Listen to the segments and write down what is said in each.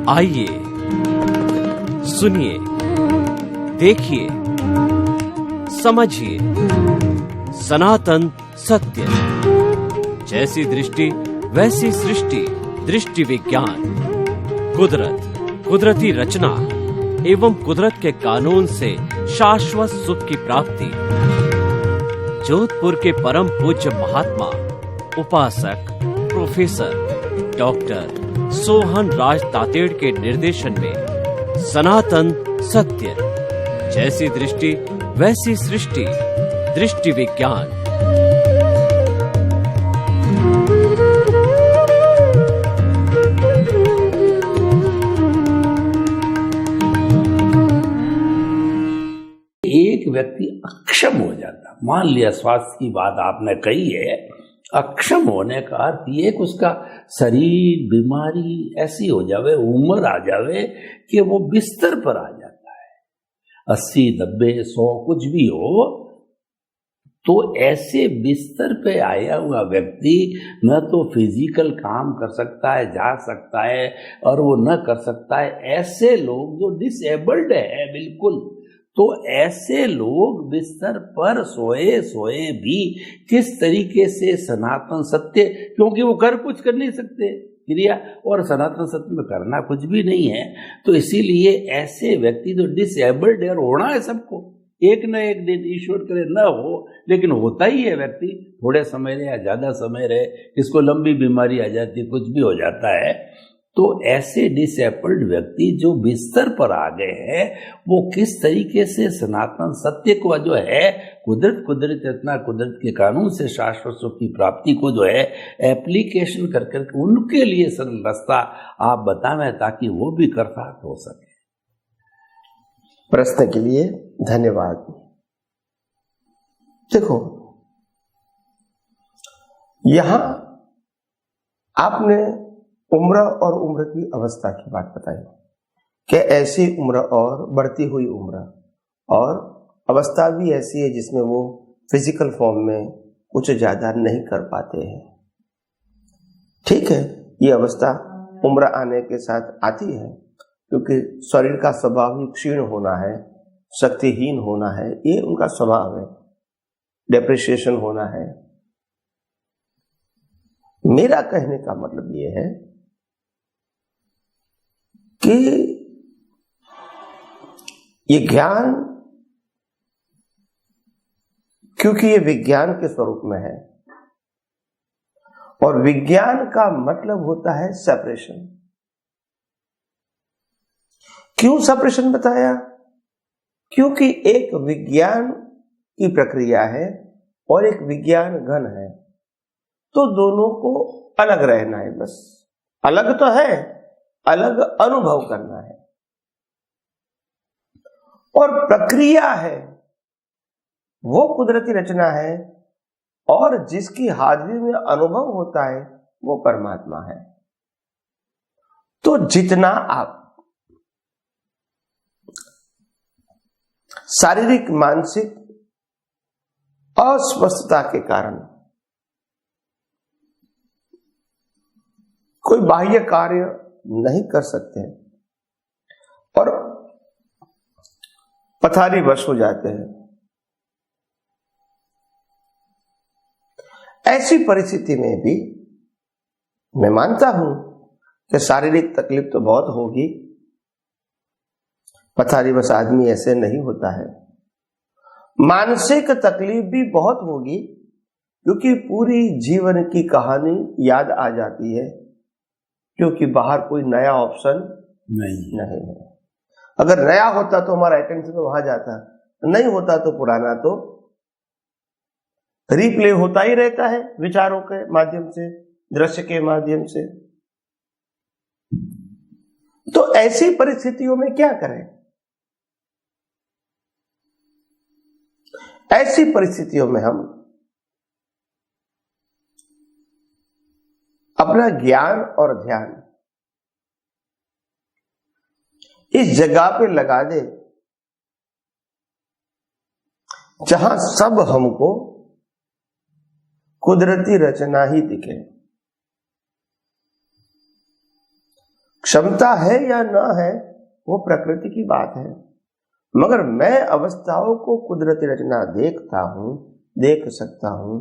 आइए सुनिए, देखिए, समझिए सनातन सत्य। जैसी दृष्टि वैसी सृष्टि, दृष्टि विज्ञान। कुदरत, कुदरती रचना एवं कुदरत के कानून से शाश्वत सुख की प्राप्ति। जोधपुर के परम पूज्य महात्मा उपासक प्रोफेसर डॉक्टर सोहन राज तातेड़ के निर्देशन में सनातन सत्य। जैसी दृष्टि वैसी सृष्टि, दृष्टि विज्ञान। एक व्यक्ति अक्षम हो जाता, मान लिया स्वास्थ्य की बात आपने कही है, अक्षम होने का अर्थ ये कि उसका शरीर बीमारी ऐसी हो जावे, उम्र आ जावे कि वो बिस्तर पर आ जाता है। 80, 90, 100 कुछ भी हो, तो ऐसे बिस्तर पे आया हुआ व्यक्ति न तो फिजिकल काम कर सकता है, जा सकता है, और वो न कर सकता है। ऐसे लोग जो डिसेबल्ड है बिल्कुल, तो ऐसे लोग बिस्तर पर सोए सोए भी किस तरीके से सनातन सत्य, क्योंकि वो कुछ कर नहीं सकते क्रिया, और सनातन सत्य में करना कुछ भी नहीं है, तो इसीलिए ऐसे व्यक्ति जो डिसेबल्ड है, और होना है सबको, एक न एक दिन ईश्वर करे न हो, लेकिन होता ही है व्यक्ति, थोड़े समय रहे या ज्यादा समय रहे, किसको लंबी बीमारी आ जाती है, कुछ भी हो जाता है। तो ऐसे डिसेबल्ड व्यक्ति जो बिस्तर पर आ गए हैं, वो किस तरीके से सनातन सत्य को जो है, कुदरत रचना, कुदरत के कानून से शाश्वत सुख की प्राप्ति को जो है एप्लीकेशन कर करके उनके लिए सरल रास्ता आप बतावें, ताकि वो भी कृतार्थ हो सके। प्रश्न के लिए धन्यवाद। देखो, यहां आपने उम्र और उम्र की अवस्था की बात बताई कि ऐसी उम्र और बढ़ती हुई उम्र, और अवस्था भी ऐसी है जिसमें वो फिजिकल फॉर्म में कुछ ज्यादा नहीं कर पाते हैं। ठीक है, ये अवस्था उम्र आने के साथ आती है, क्योंकि शरीर का स्वभाव ही क्षीण होना है, शक्तिहीन होना है, ये उनका स्वभाव है, डेप्रिसिएशन होना है। मेरा कहने का मतलब ये है कि ये ज्ञान, क्योंकि ये विज्ञान के स्वरूप में है, और विज्ञान का मतलब होता है सेपरेशन। क्यों सेपरेशन बताया? क्योंकि एक विज्ञान की प्रक्रिया है और एक विज्ञान घन है, तो दोनों को अलग रहना है। बस अलग तो है, अलग अनुभव करना है, और प्रक्रिया है वो कुदरती रचना है, और जिसकी हाजिरी में अनुभव होता है वो परमात्मा है। तो जितना आप शारीरिक मानसिक अस्वस्थता के कारण कोई बाह्य कार्य नहीं कर सकते हैं और पथारी वश हो जाते हैं, ऐसी परिस्थिति में भी मैं मानता हूं कि शारीरिक तकलीफ तो बहुत होगी, पथारी वश आदमी ऐसे नहीं होता है। मानसिक तकलीफ भी बहुत होगी, क्योंकि पूरी जीवन की कहानी याद आ जाती है, क्योंकि बाहर कोई नया ऑप्शन नहीं है। अगर नया होता तो हमारा अटेंशन वहां जाता, नहीं होता तो पुराना तो रिप्ले होता ही रहता है, विचारों के माध्यम से, दृश्य के माध्यम से। तो ऐसी परिस्थितियों में क्या करें? ऐसी परिस्थितियों में हम अपना ज्ञान और ध्यान इस जगह पे लगा दे जहां सब हमको कुदरती रचना ही दिखे। क्षमता है या ना है वो प्रकृति की बात है, मगर मैं अवस्थाओं को कुदरती रचना देखता हूं, देख सकता हूं,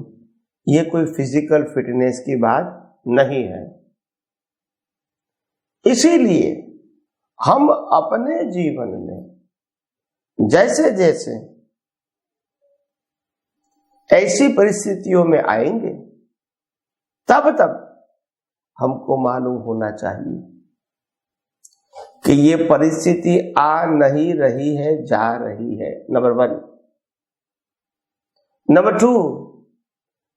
ये कोई फिजिकल फिटनेस की बात नहीं है। इसीलिए हम अपने जीवन में जैसे जैसे ऐसी परिस्थितियों में आएंगे तब तब हमको मालूम होना चाहिए कि ये परिस्थिति आ नहीं रही है, जा रही है। नंबर 1। नंबर 2,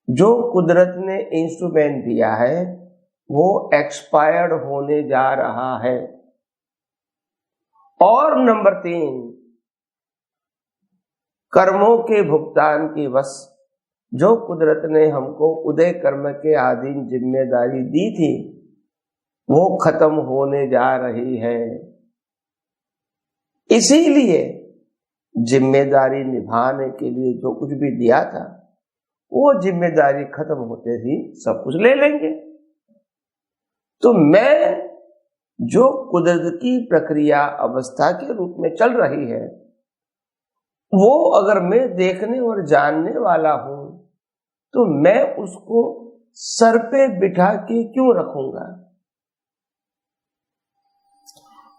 जो कुदरत ने इंस्ट्रूमेंट दिया है वो एक्सपायर्ड होने जा रहा है। और नंबर 3, कर्मों के भुगतान की वश जो कुदरत ने हमको उदय कर्म के अधीन जिम्मेदारी दी थी वो खत्म होने जा रही है। इसीलिए जिम्मेदारी निभाने के लिए जो कुछ भी दिया था वो जिम्मेदारी खत्म होते ही सब कुछ ले लेंगे। तो मैं जो कुदरत की प्रक्रिया अवस्था के रूप में चल रही है वो अगर मैं देखने और जानने वाला हूं तो मैं उसको सर पे बिठा के क्यों रखूंगा?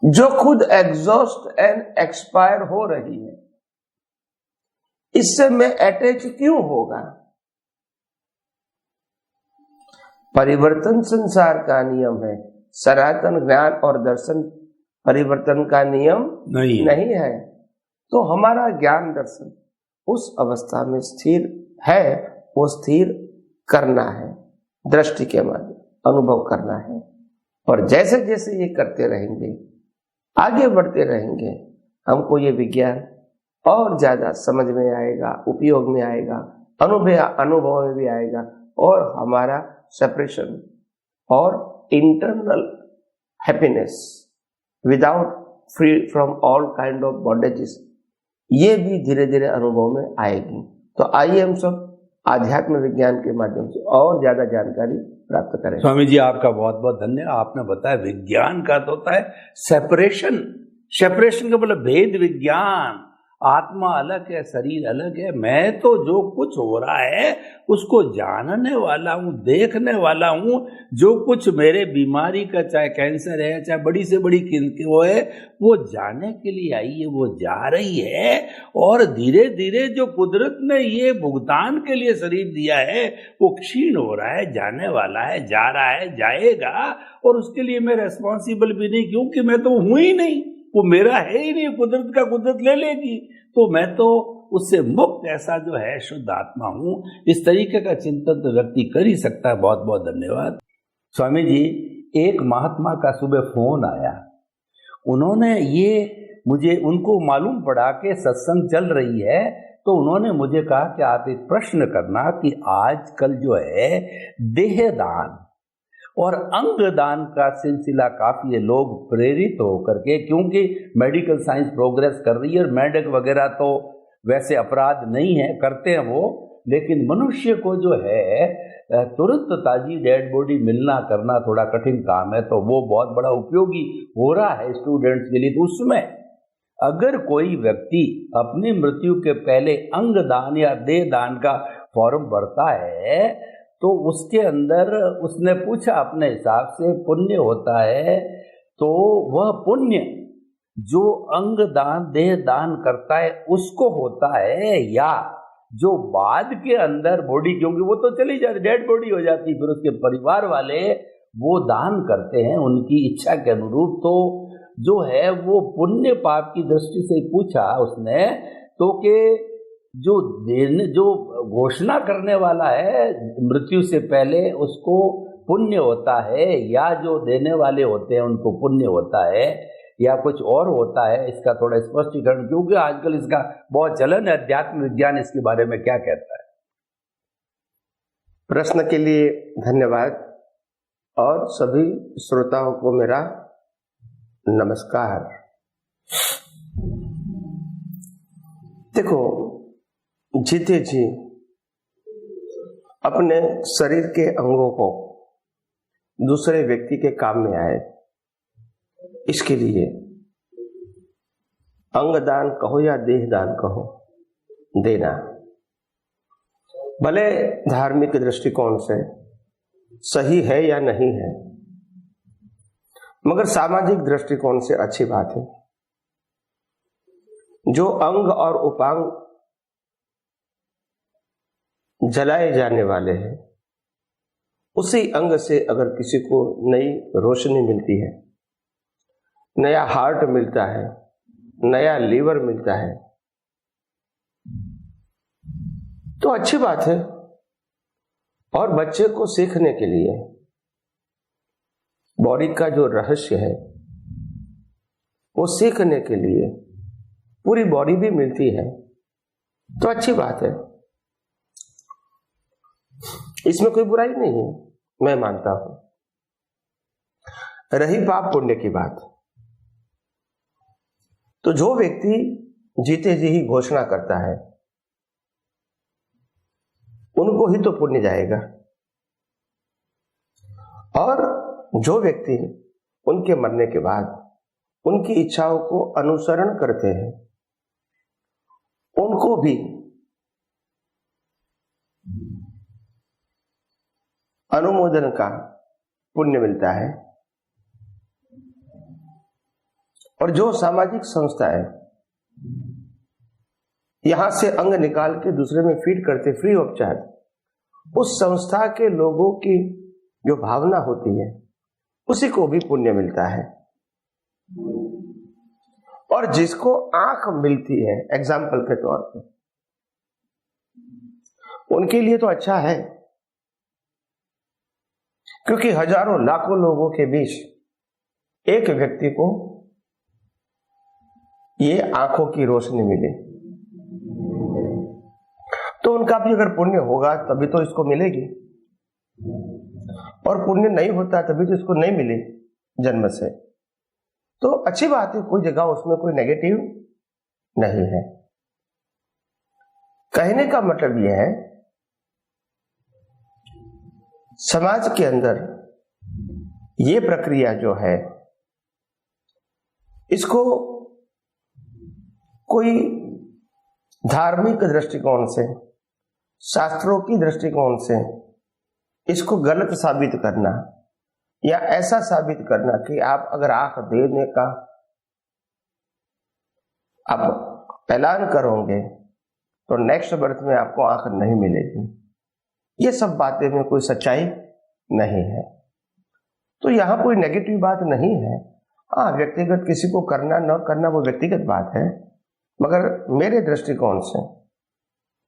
जो खुद एग्जॉस्ट एंड एक्सपायर हो रही है इससे मैं अटैच क्यों होगा? परिवर्तन संसार का नियम है, सनातन ज्ञान और दर्शन परिवर्तन का नियम नहीं है। तो हमारा ज्ञान दर्शन उस अवस्था में स्थिर है, वो स्थिर करना है, दृष्टि के माध्यम अनुभव करना है। और जैसे जैसे ये करते रहेंगे, आगे बढ़ते रहेंगे, हमको ये विज्ञान और ज्यादा समझ में आएगा, उपयोग में आएगा, अनुभव में भी आएगा और हमारा सेपरेशन और internal happiness without free from all kind of bondages ये भी धीरे धीरे अनुभव में आएगी। तो आइए हम सब आध्यात्म विज्ञान के माध्यम से और ज्यादा जानकारी प्राप्त करें। स्वामी जी आपका बहुत बहुत धन्यवाद। आपने बताया विज्ञान का तो होता है सेपरेशन। सेपरेशन का मतलब भेद विज्ञान। आत्मा अलग है, शरीर अलग है। मैं तो जो कुछ हो रहा है उसको जानने वाला हूँ, देखने वाला हूँ। जो कुछ मेरे बीमारी का, चाहे कैंसर है, चाहे बड़ी से बड़ी वो है, वो जाने के लिए आई है, वो जा रही है। और धीरे धीरे जो कुदरत ने ये भुगतान के लिए शरीर दिया है वो क्षीण हो रहा है, जाने वाला है, जा रहा है, जाएगा। और उसके लिए मैं रेस्पॉन्सिबल भी नहीं, क्योंकि मैं तो हूं ही नहीं, वो मेरा है ही नहीं। कुदरत का कुदरत ले लेगी, तो मैं तो उससे मुक्त ऐसा जो है शुद्ध आत्मा हूं। इस तरीके का चिंतन तो व्यक्ति कर ही सकता है। बहुत बहुत धन्यवाद। स्वामी जी, एक महात्मा का सुबह फोन आया। उन्होंने ये मुझे, उनको मालूम पड़ा कि सत्संग चल रही है, तो उन्होंने मुझे कहा कि आप एक प्रश्न करना कि आजकल जो है देहदान और अंग दान का सिलसिला काफी है। लोग प्रेरित होकर के, क्योंकि मेडिकल साइंस प्रोग्रेस कर रही है और मेडिक वगैरह तो वैसे अपराध नहीं है, करते हैं वो, लेकिन मनुष्य को जो है तुरंत ताजी डेड बॉडी मिलना करना थोड़ा कठिन काम है। तो वो बहुत बड़ा उपयोगी हो रहा है स्टूडेंट्स के लिए। तो उसमें अगर कोई व्यक्ति अपनी मृत्यु के पहले अंग दान या देह दान का फॉर्म भरता है तो उसके अंदर उसने पूछा अपने हिसाब से पुण्य होता है, तो वह पुण्य जो अंग दान देह दान करता है उसको होता है, या जो बाद के अंदर बॉडी, क्योंकि वो तो चली जाती, डेड बॉडी हो जाती, फिर उसके परिवार वाले वो दान करते हैं उनकी इच्छा के अनुरूप। तो जो है वो पुण्य पाप की दृष्टि से पूछा उसने, तो कि जो घोषणा करने वाला है मृत्यु से पहले उसको पुण्य होता है, या जो देने वाले होते हैं उनको पुण्य होता है, या कुछ और होता है। इसका थोड़ा स्पष्टीकरण, क्योंकि आजकल इसका बहुत चलन है। अध्यात्म विज्ञान इसके बारे में क्या कहता है? प्रश्न के लिए धन्यवाद और सभी श्रोताओं को मेरा नमस्कार। देखो, जीते जी अपने शरीर के अंगों को दूसरे व्यक्ति के काम में आए, इसके लिए अंगदान कहो या देहदान कहो, देना भले धार्मिक दृष्टिकोण से सही है या नहीं है, मगर सामाजिक दृष्टिकोण से अच्छी बात है। जो अंग और उपांग जलाए जाने वाले हैं, उसी अंग से अगर किसी को नई रोशनी मिलती है, नया हार्ट मिलता है, नया लीवर मिलता है, तो अच्छी बात है। और बच्चे को सीखने के लिए बॉडी का जो रहस्य है वो सीखने के लिए पूरी बॉडी भी मिलती है, तो अच्छी बात है, इसमें कोई बुराई नहीं है, मैं मानता हूं। रही पाप पुण्य की बात, तो जो व्यक्ति जीते जी ही घोषणा करता है उनको ही तो पुण्य जाएगा, और जो व्यक्ति उनके मरने के बाद उनकी इच्छाओं को अनुसरण करते हैं उनको भी अनुमोदन का पुण्य मिलता है। और जो सामाजिक संस्थाएं यहां से अंग निकाल के दूसरे में फीड करते फ्री ऑफ चार्ज, उस संस्था के लोगों की जो भावना होती है उसी को भी पुण्य मिलता है। और जिसको आंख मिलती है एग्जाम्पल के तौर पर, उनके लिए तो अच्छा है, क्योंकि हजारों लाखों लोगों के बीच एक व्यक्ति को ये आंखों की रोशनी मिले, तो उनका भी अगर पुण्य होगा तभी तो इसको मिलेगी, और पुण्य नहीं होता तभी तो इसको नहीं मिले जन्म से। तो अच्छी बात है, कोई जगह उसमें कोई नेगेटिव नहीं है। कहने का मतलब यह है, समाज के अंदर ये प्रक्रिया जो है इसको कोई धार्मिक दृष्टिकोण से, शास्त्रों की दृष्टिकोण से इसको गलत साबित करना या ऐसा साबित करना कि आप अगर आंख देने का आप ऐलान करोगे तो नेक्स्ट बर्थ में आपको आंख नहीं मिलेगी, ये सब बातें में कोई सच्चाई नहीं है। तो यहां कोई नेगेटिव बात नहीं है। हाँ, व्यक्तिगत किसी को करना न करना वो व्यक्तिगत बात है, मगर मेरे दृष्टिकोण से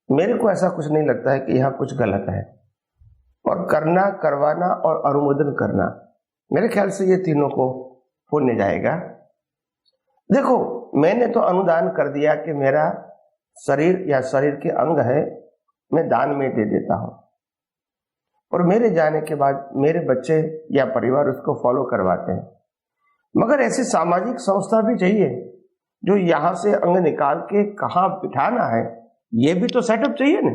मेरे को ऐसा कुछ नहीं लगता है कि यहाँ कुछ गलत है। और करना, करवाना और अनुमोदन करना, मेरे ख्याल से ये तीनों को पुण्य जाएगा। देखो, मैंने तो अनुदान कर दिया कि मेरा शरीर या शरीर के अंग है, मैं दान में दे देता हूं, और मेरे जाने के बाद मेरे बच्चे या परिवार उसको फॉलो करवाते हैं। मगर ऐसी सामाजिक संस्था भी चाहिए जो यहां से अंग निकाल के कहां बिठाना है, ये भी तो सेटअप चाहिए ना।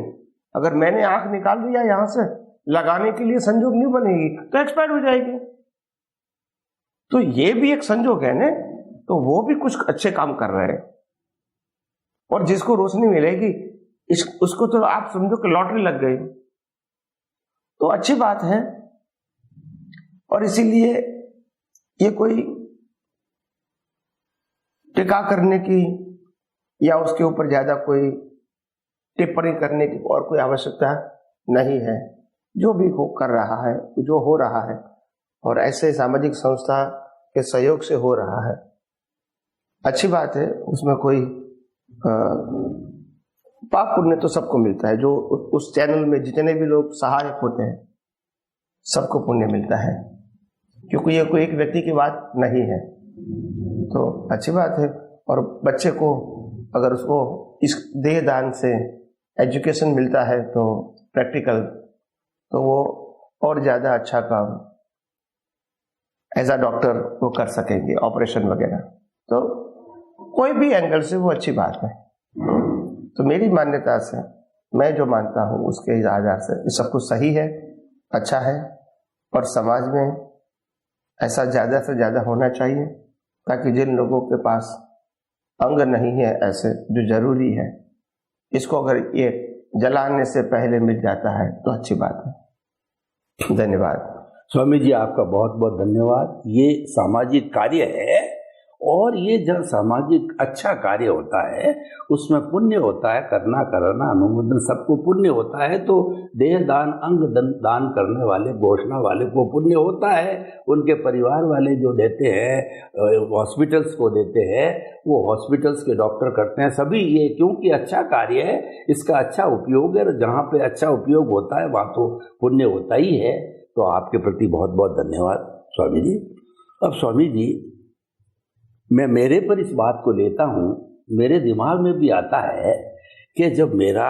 अगर मैंने आंख निकाल दिया यहां से, लगाने के लिए संजोग नहीं बनेगी तो एक्सपायर हो जाएगी। तो ये भी एक संजोग है ना, तो वो भी कुछ अच्छे काम कर रहे हैं। और जिसको रोशनी मिलेगी उसको तो आप समझो कि लॉटरी लग गई, तो अच्छी बात है। और इसीलिए ये कोई टिका करने की या उसके ऊपर ज्यादा कोई टिप्पणी करने की और कोई आवश्यकता नहीं है। जो भी हो कर रहा है, जो हो रहा है, और ऐसे सामाजिक संस्था के सहयोग से हो रहा है, अच्छी बात है। उसमें कोई पाप पुण्य तो सबको मिलता है। जो उस चैनल में जितने भी लोग सहायक होते हैं सबको पुण्य मिलता है, क्योंकि ये कोई एक व्यक्ति की बात नहीं है। तो अच्छी बात है। और बच्चे को अगर उसको इस देह दान से एजुकेशन मिलता है तो प्रैक्टिकल, तो वो और ज्यादा अच्छा काम एज अ डॉक्टर वो कर सकेंगे, ऑपरेशन वगैरह। तो कोई भी एंगल से वो अच्छी बात है। तो मेरी मान्यता से मैं जो मानता हूँ उसके आधार से ये सब कुछ सही है, अच्छा है, और समाज में ऐसा ज्यादा से ज्यादा होना चाहिए। ताकि जिन लोगों के पास अंग नहीं है ऐसे जो जरूरी है, इसको अगर ये जलाने से पहले मिल जाता है तो अच्छी बात है। धन्यवाद। स्वामी जी, आपका बहुत बहुत धन्यवाद। ये सामाजिक कार्य है, और ये जब सामाजिक अच्छा कार्य होता है उसमें पुण्य होता है, करना अनुमोदन सबको पुण्य होता है। तो देह दान, अंग दान करने वाले, घोषणा वाले को पुण्य होता है, उनके परिवार वाले जो देते हैं, हॉस्पिटल्स को देते हैं, वो हॉस्पिटल्स के डॉक्टर करते हैं सभी। ये क्योंकि अच्छा कार्य है, इसका अच्छा उपयोग है, जहाँ पे अच्छा उपयोग होता है वहाँ तो पुण्य होता ही है। तो आपके प्रति बहुत बहुत धन्यवाद स्वामी जी। अब स्वामी जी, मैं मेरे पर इस बात को लेता हूँ, मेरे दिमाग में भी आता है कि जब मेरा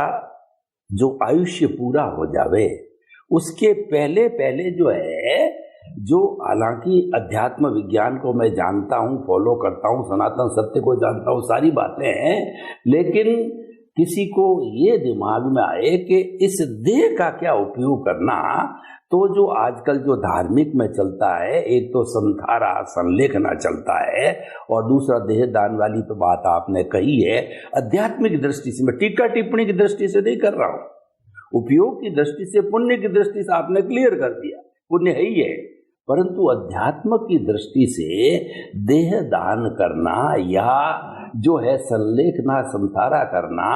जो आयुष्य पूरा हो जावे उसके पहले पहले जो है, जो हालांकि अध्यात्म विज्ञान को मैं जानता हूँ, फॉलो करता हूँ, सनातन सत्य को जानता हूँ, सारी बातें हैं, लेकिन किसी को ये दिमाग में आए कि इस देह का क्या उपयोग करना, तो जो आजकल जो धार्मिक में चलता है, एक तो संथारा संलेखना चलता है, और दूसरा देह दान वाली तो बात आपने कही है। आध्यात्मिक दृष्टि से, मैं टीका टिप्पणी की दृष्टि से नहीं कर रहा हूँ, उपयोग की दृष्टि से, पुण्य की दृष्टि से आपने क्लियर कर दिया, पुण्य है ही है। परंतु अध्यात्म की दृष्टि से देह दान करना या जो है संलेखना, संथारा करना,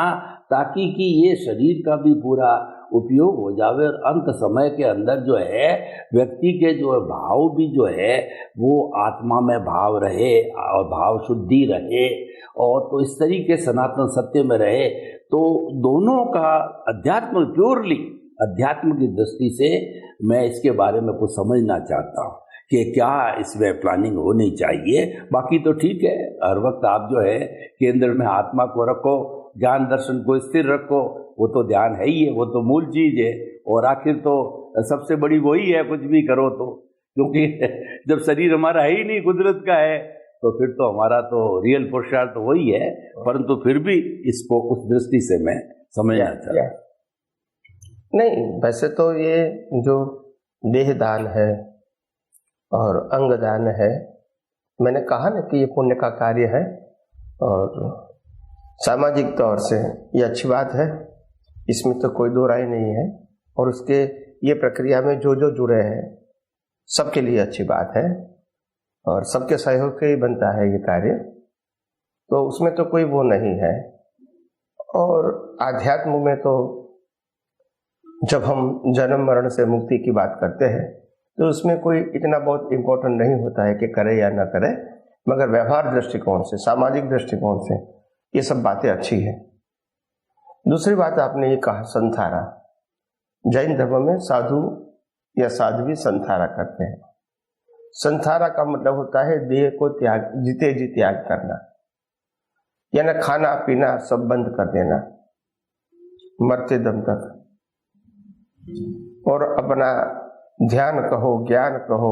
ताकि कि ये शरीर का भी पूरा उपयोग हो जावे, और अंत समय के अंदर जो है व्यक्ति के जो भाव भी जो है वो आत्मा में भाव रहे और भाव शुद्धि रहे, और तो इस तरीके सनातन सत्य में रहे। तो दोनों का अध्यात्म, प्योरली अध्यात्म की दृष्टि से मैं इसके बारे में कुछ समझना चाहता हूँ कि क्या इसमें प्लानिंग होनी चाहिए। बाकी तो ठीक है, हर वक्त आप जो है केंद्र में आत्मा को रखो, ज्ञान दर्शन को स्थिर रखो, वो तो ध्यान है ही है, वो तो मूल चीज है, और आखिर तो सबसे बड़ी वही है कुछ भी करो तो, क्योंकि जब शरीर हमारा है ही नहीं, कुदरत का है, तो फिर तो हमारा तो रियल पुरुषार्थ तो वही है। परंतु फिर भी इसको उस दृष्टि से मैं समझना चाहता हूँ। नहीं, वैसे तो ये जो देह दान है और अंग दान है, मैंने कहा ना कि ये पुण्य का कार्य है, और सामाजिक तौर से ये अच्छी बात है, इसमें तो कोई दो राय नहीं है। और उसके ये प्रक्रिया में जो जो जुड़े हैं सबके लिए अच्छी बात है, और सबके सहयोग से ही बनता है ये कार्य, तो उसमें तो कोई वो नहीं है। और आध्यात्म में तो जब हम जन्म मरण से मुक्ति की बात करते हैं तो उसमें कोई इतना बहुत इम्पोर्टेंट नहीं होता है कि करे या ना करे, मगर व्यवहार दृष्टिकोण से, सामाजिक दृष्टिकोण से ये सब बातें अच्छी है। दूसरी बात आपने ये कहा संथारा, जैन धर्म में साधु या साध्वी संथारा करते हैं। संथारा का मतलब होता है देह को त्याग, जीते जी त्याग करना, यानी खाना पीना सब बंद कर देना मरते दम तक, और अपना ध्यान कहो, ज्ञान कहो,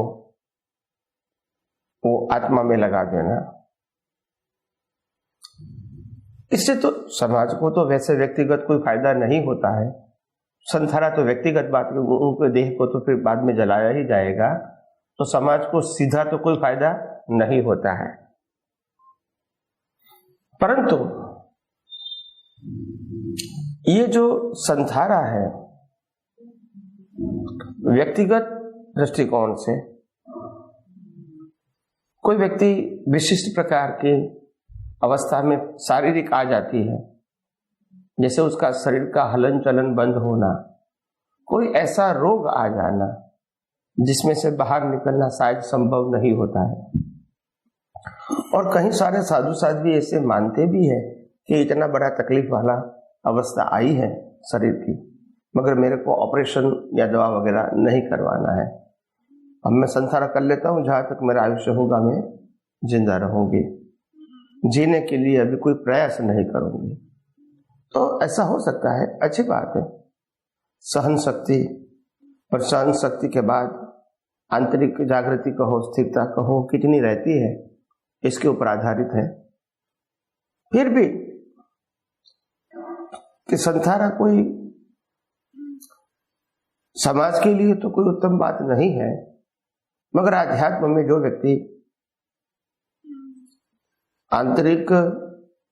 वो आत्मा में लगा देना। इससे तो समाज को तो वैसे व्यक्तिगत कोई फायदा नहीं होता है। संथारा तो व्यक्तिगत बात, उनके देह को तो फिर बाद में जलाया ही जाएगा, तो समाज को सीधा तो कोई फायदा नहीं होता है। परंतु ये जो संथारा है, व्यक्तिगत दृष्टिकोण से कोई व्यक्ति विशिष्ट प्रकार की अवस्था में शारीरिक आ जाती है, जैसे उसका शरीर का हलन चलन बंद होना, कोई ऐसा रोग आ जाना जिसमें से बाहर निकलना शायद संभव नहीं होता है। और कहीं सारे साधु साध्वी ऐसे मानते भी है कि इतना बड़ा तकलीफ वाला अवस्था आई है शरीर की, मगर मेरे को ऑपरेशन या दवा वगैरह नहीं करवाना है, अब मैं संथारा कर लेता हूँ, जहां तक मेरा आयुष्य होगा मैं जिंदा रहूंगी, जीने के लिए अभी कोई प्रयास नहीं करूंगी। तो ऐसा हो सकता है, अच्छी बात है। सहन शक्ति और सहन शक्ति के बाद आंतरिक जागृति कहो, स्थिरता कहो, कितनी रहती है इसके ऊपर आधारित है। फिर भी कि संथारा कोई समाज के लिए तो कोई उत्तम बात नहीं है, मगर आध्यात्म में जो व्यक्ति आंतरिक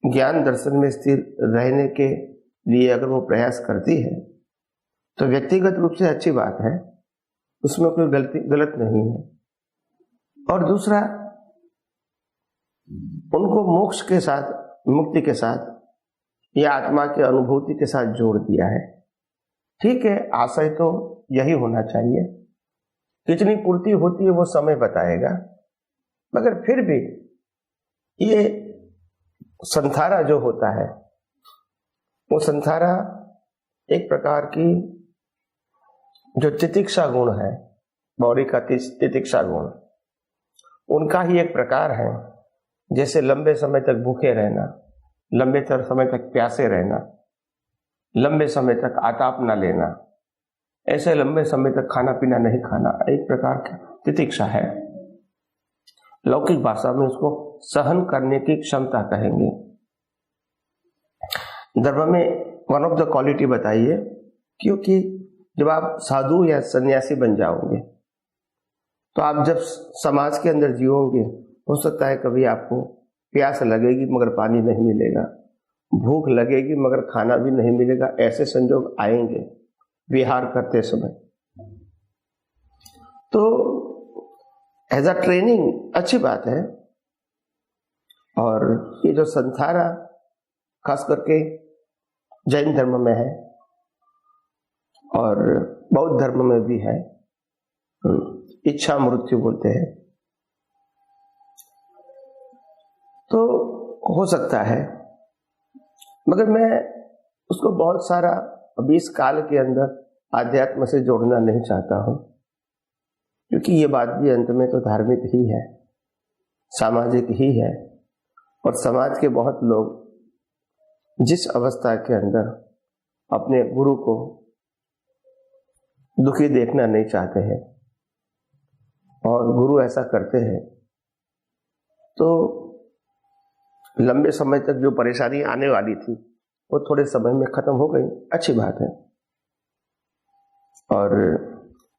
ज्ञान दर्शन में स्थिर रहने के लिए अगर वो प्रयास करती है तो व्यक्तिगत रूप से अच्छी बात है, उसमें कोई गलत नहीं है। और दूसरा, उनको मोक्ष के साथ, मुक्ति के साथ या आत्मा के अनुभूति के साथ जोड़ दिया है। ठीक है, आशय तो यही होना चाहिए। कितनी पूर्ति होती है वो समय बताएगा, मगर फिर भी ये संथारा जो होता है, वो संथारा एक प्रकार की जो तितिक्षा गुण है, बौरी का तितिक्षा गुण, उनका ही एक प्रकार है। जैसे लंबे समय तक भूखे रहना, लंबे समय तक प्यासे रहना, लंबे समय तक आताप न लेना, ऐसे लंबे समय तक खाना पीना नहीं खाना, एक प्रकार की तितिक्षा है। लौकिक भाषा में उसको सहन करने की क्षमता कहेंगे। धर्म में वन ऑफ द क्वालिटी बताइए, क्योंकि जब आप साधु या सन्यासी बन जाओगे तो आप जब समाज के अंदर जियोगे, हो सकता है कभी आपको प्यास लगेगी मगर पानी नहीं मिलेगा, भूख लगेगी मगर खाना भी नहीं मिलेगा, ऐसे संजोग आएंगे विहार करते समय। तो एज अ ट्रेनिंग अच्छी बात है। और ये जो संथारा खास करके जैन धर्म में है और बौद्ध धर्म में भी है, इच्छा मृत्यु बोलते हैं, तो हो सकता है, मगर मैं उसको बहुत सारा अभी इस काल के अंदर आध्यात्म से जोड़ना नहीं चाहता हूं, क्योंकि ये बात भी अंत में तो धार्मिक ही है, सामाजिक ही है। और समाज के बहुत लोग जिस अवस्था के अंदर अपने गुरु को दुखी देखना नहीं चाहते हैं और गुरु ऐसा करते हैं, तो लंबे समय तक जो परेशानी आने वाली थी वो थोड़े समय में खत्म हो गई, अच्छी बात है। और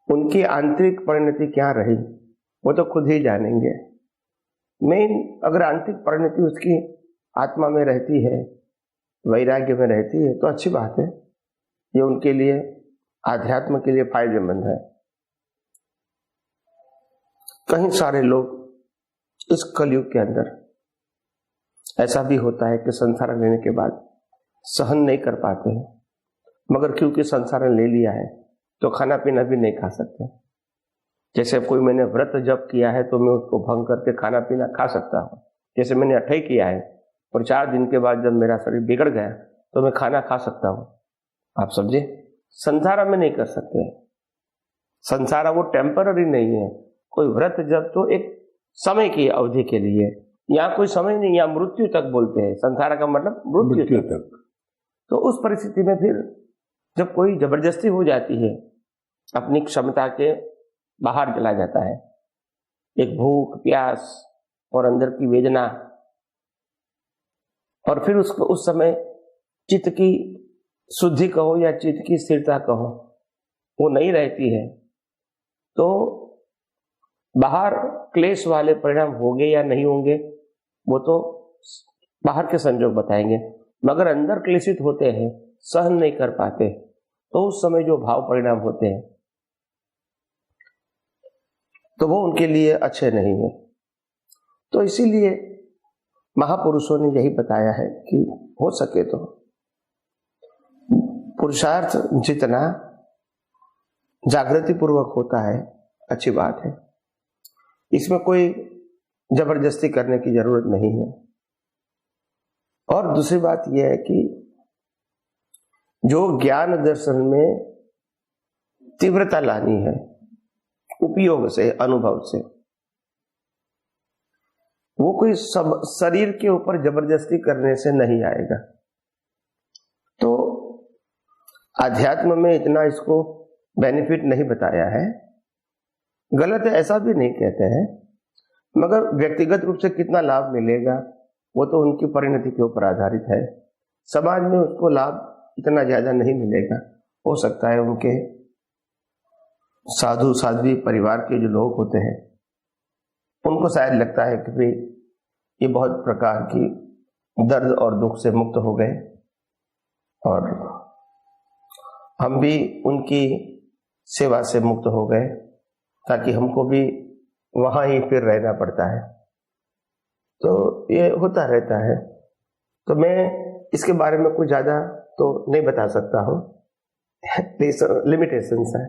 उनकी आंतरिक परिणति क्या रही वो तो खुद ही जानेंगे। मेन अगर आंतरिक परिणति उसकी आत्मा में रहती है, वैराग्य में रहती है, तो अच्छी बात है, ये उनके लिए आध्यात्म के लिए फायदेमंद है। कई सारे लोग इस कलयुग के अंदर ऐसा भी होता है कि संसार लेने के बाद सहन नहीं कर पाते हैं, मगर क्योंकि संसार ले लिया है तो खाना पीना भी नहीं खा सकते। जैसे कोई मैंने व्रत जप किया है तो मैं उसको भंग करके खाना पीना खा सकता हूँ। जैसे मैंने अठई किया है और 4 दिन के बाद जब मेरा शरीर बिगड़ गया तो मैं खाना खा सकता हूँ। आप समझे, संसारा में नहीं कर सकते। संसारा वो टेम्पररी नहीं है। कोई व्रत जब तो एक समय की अवधि के लिए, यहाँ कोई समय नहीं, यहाँ मृत्यु तक बोलते हैं। संसारा का मतलब मृत्यु तक। तो उस परिस्थिति में फिर जब कोई जबरदस्ती हो जाती है, अपनी क्षमता के बाहर चला जाता है, एक भूख प्यास और अंदर की वेदना, और फिर उसको उस समय चित्त की शुद्धि कहो या चित्त की स्थिरता कहो वो नहीं रहती है, तो बाहर क्लेश वाले परिणाम होंगे या नहीं होंगे वो तो बाहर के संजोग बताएंगे, मगर अंदर क्लेशित होते हैं, सहन नहीं कर पाते, तो उस समय जो भाव परिणाम होते हैं तो वो उनके लिए अच्छे नहीं है। तो इसीलिए महापुरुषों ने यही बताया है कि हो सके तो पुरुषार्थ जितना जागृति पूर्वक होता है अच्छी बात है, इसमें कोई जबरदस्ती करने की जरूरत नहीं है। और दूसरी बात यह है कि जो ज्ञान दर्शन में तीव्रता लानी है उपयोग से, अनुभव से, वो कोई सब शरीर के ऊपर जबरदस्ती करने से नहीं आएगा। तो अध्यात्म में इतना इसको बेनिफिट नहीं बताया है, गलत है ऐसा भी नहीं कहते हैं, मगर व्यक्तिगत रूप से कितना लाभ मिलेगा वो तो उनकी परिणति के ऊपर आधारित है। समाज में उसको लाभ इतना ज्यादा नहीं मिलेगा। हो सकता है उनके साधु साध्वी परिवार के जो लोग होते हैं उनको शायद लगता है कि भाई ये बहुत प्रकार की दर्द और दुख से मुक्त हो गए और हम भी उनकी सेवा से मुक्त हो गए, ताकि हमको भी वहाँ ही फिर रहना पड़ता है। तो ये होता रहता है। तो मैं इसके बारे में कुछ ज़्यादा तो नहीं बता सकता हूँ, लिमिटेशंस है।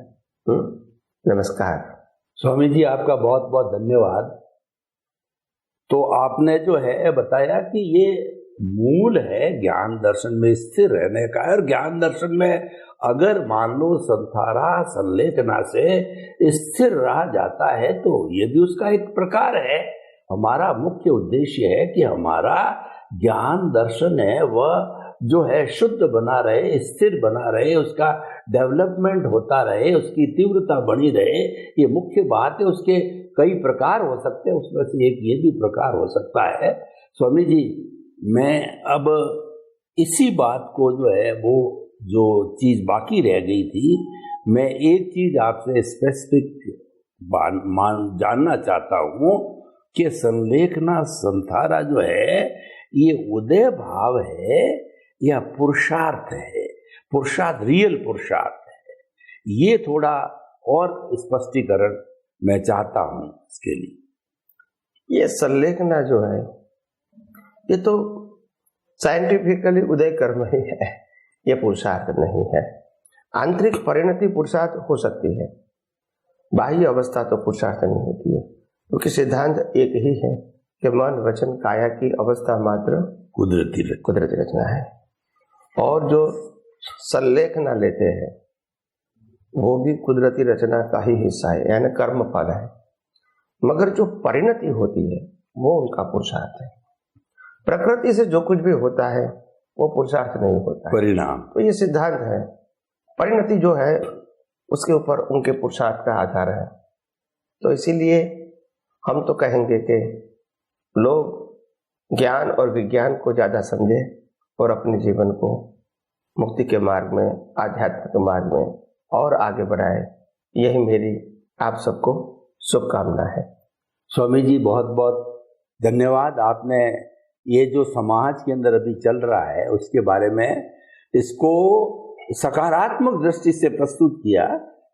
नमस्कार। स्वामी जी, आपका बहुत बहुत धन्यवाद। तो आपने जो है बताया कि ये मूल है ज्ञान दर्शन में स्थिर रहने का, और ज्ञान दर्शन में अगर मान लो संथारा संलेखना से स्थिर रहा जाता है तो ये भी उसका एक प्रकार है। हमारा मुख्य उद्देश्य है कि हमारा ज्ञान दर्शन है वह जो है शुद्ध बना रहे, स्थिर बना रहे, उसका डेवलपमेंट होता रहे, उसकी तीव्रता बनी रहे। ये मुख्य बात है। उसके कई प्रकार हो सकते हैं, उसमें से एक ये भी प्रकार हो सकता है। स्वामी जी, मैं अब इसी बात को जो है वो जो चीज बाकी रह गई थी, मैं एक चीज आपसे स्पेसिफिक जानना चाहता हूँ कि संलेखना संथारा जो है ये उदय भाव है या पुरुषार्थ है? पुरुषार्थ, रियल पुरुषार्थ है? ये थोड़ा और स्पष्टीकरण मैं चाहता हूं इसके लिए। ये संलेखना जो है ये तो साइंटिफिकली उदय कर्म ही है, ये पुरुषार्थ नहीं है। आंतरिक परिणति पुरुषार्थ हो सकती है, बाह्य अवस्था तो पुरुषार्थ नहीं होती है, क्योंकि सिद्धांत एक ही है कि मन वचन काया की अवस्था मात्र कुदरती रचना है। और जो संलेखना लेते हैं वो भी कुदरती रचना का ही हिस्सा है, यानी कर्म फल है। मगर जो परिणति होती है वो उनका पुरुषार्थ है। प्रकृति से जो कुछ भी होता है वो पुरुषार्थ नहीं होता है, परिणाम। तो ये सिद्धांत है। परिणति जो है उसके ऊपर उनके पुरुषार्थ का आधार है। तो इसीलिए हम तो कहेंगे कि लोग ज्ञान और विज्ञान को ज़्यादा समझे और अपने जीवन को मुक्ति के मार्ग में, आध्यात्म के मार्ग में और आगे बढ़ाए। यही मेरी आप सबको शुभकामना है। स्वामी जी, बहुत बहुत धन्यवाद। आपने ये जो समाज के अंदर अभी चल रहा है उसके बारे में इसको सकारात्मक दृष्टि से प्रस्तुत किया,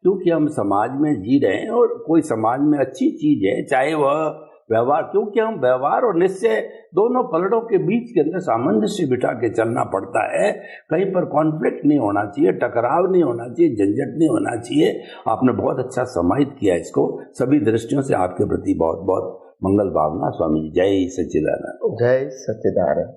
क्योंकि हम समाज में जी रहे हैं और कोई समाज में अच्छी चीज है, चाहे वह व्यवहार, क्योंकि हम व्यवहार और निश्चय दोनों पलड़ों के बीच के अंदर सामंजस्य बिठा के चलना पड़ता है। कहीं पर कॉन्फ्लिक्ट नहीं होना चाहिए, टकराव नहीं होना चाहिए, झंझट नहीं होना चाहिए। आपने बहुत अच्छा समाहित किया इसको। सभी दृष्टियों से आपके प्रति बहुत बहुत मंगल भावना। स्वामी जी, जय सच्चिदानंद। जय सच्चिदानंद।